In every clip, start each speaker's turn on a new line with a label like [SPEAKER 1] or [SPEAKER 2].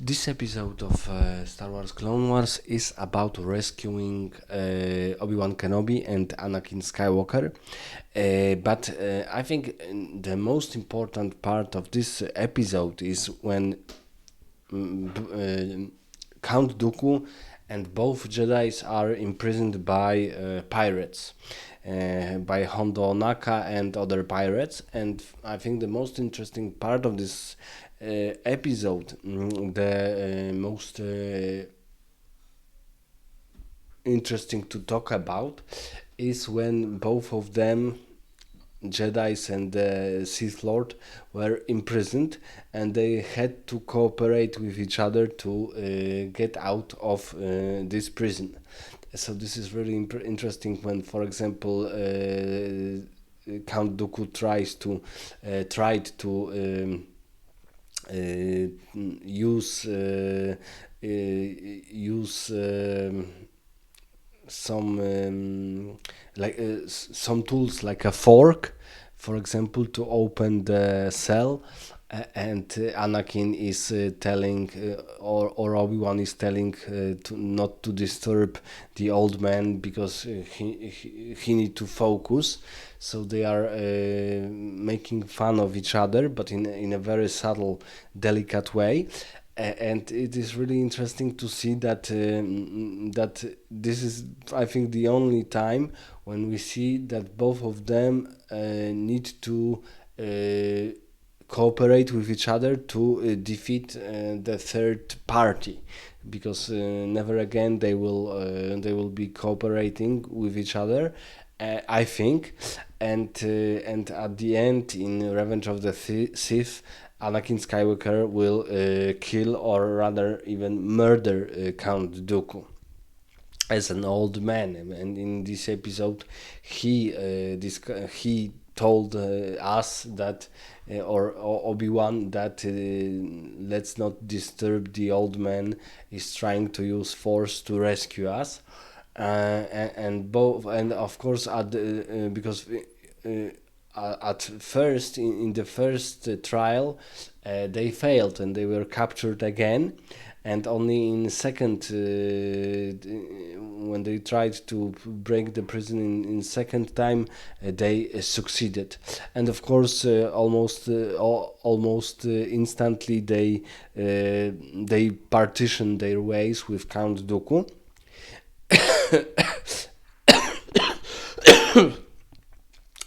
[SPEAKER 1] This episode of Star Wars Clone Wars is about rescuing Obi-Wan Kenobi and Anakin Skywalker. But I think the most important part of this episode is when Count Dooku and both Jedi's are imprisoned by pirates, by Hondo Onaka and other pirates. And I think the most interesting part of this episode, the most interesting to talk about, is when both of them, Jedi's and the Sith Lord, were imprisoned, and they had to cooperate with each other to get out of this prison. So this is really interesting when, for example, Count Dooku tried to use some some tools like a fork, for example, to open the cell. And Anakin is telling, or Obi-Wan is telling, to not to disturb the old man because he need to focus. So they are making fun of each other, but in a very subtle, delicate way. And it is really interesting to see that this is, I think, the only time when we see that both of them need to cooperate with each other to defeat the third party, because never again they will be cooperating with each other, I think. And at the end, in Revenge of the Sith, Anakin Skywalker will kill, or rather even murder, Count Dooku as an old man. And in this episode, he told us that, or Obi-Wan, that let's not disturb the old man. Is trying to use force to rescue us, and both, and of course, because at first, in the first trial, they failed and they were captured again. And only in second, when they tried to break the prison in second time, they succeeded. And of course, almost instantly, they partitioned their ways with Count Dooku.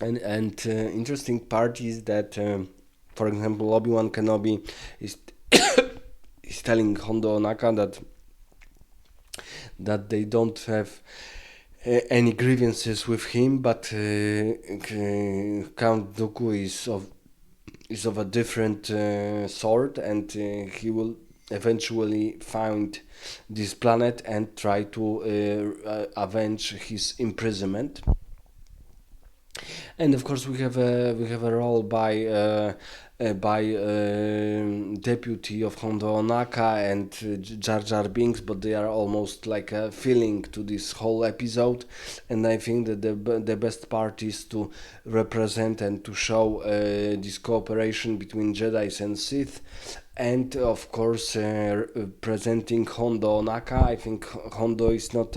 [SPEAKER 1] And interesting part is that, for example, Obi-Wan Kenobi is is telling Hondo Onaka that they don't have any grievances with him, but Count Dooku is of a different sort, and he will eventually find this planet and try to avenge his imprisonment. And of course, we have a role by deputy of Hondo Onaka and Jar Jar Binks, but they are almost like a filling to this whole episode. And I think that the best part is to represent and to show this cooperation between Jedi's and Sith. And of course, presenting Hondo Onaka. I think Hondo is not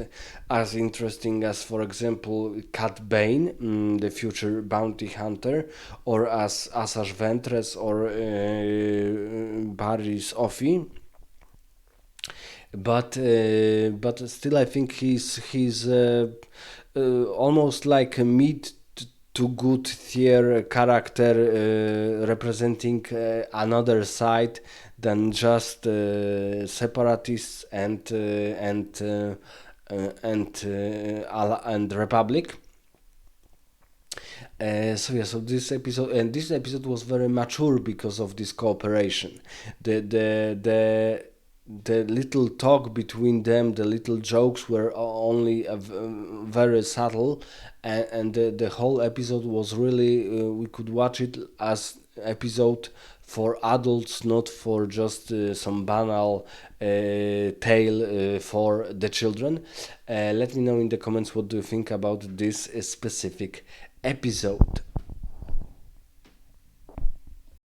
[SPEAKER 1] as interesting as, for example, Cat Bane, the future bounty hunter, or as Asajj Ventress, or Barriss Offee. But still, I think he's almost like a mid to good tier character, representing another side than just separatists and Republic. So this episode was very mature because of this cooperation. The little talk between them, the little jokes were only very subtle, and the whole episode was really, we could watch it as episode for adults, not for just some banal tale for the children. Let me know in the comments what do you think about this specific episode.